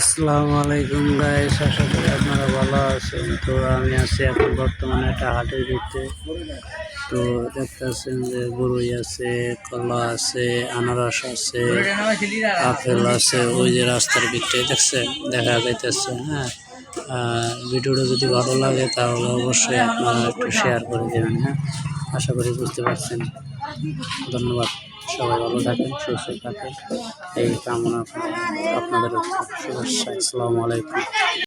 আসসালামু আলাইকুম গাইস, আশা করি আপনারা ভালো আছেন। তো আমি আছি এখন বর্তমানে একটা হাটের ভিতরে। তো দেখতেছেন যে বরই আছে, কলা আছে, আনারস আছে, আপেল আছে। ওই যে রাস্তার ভিতরে দেখছেন, দেখা যাইতেছে। হ্যাঁ, ভিডিওটা যদি ভালো লাগে তাহলে অবশ্যই আপনারা একটু শেয়ার করে দেবেন। হ্যাঁ, আশা করি বুঝতে পারছেন। ধন্যবাদ। সবাই ভালো থাকেন, সুস্থ থাকেন, এই কামনা করে আপনাদের শুভেচ্ছা। আসসালামু আলাইকুম।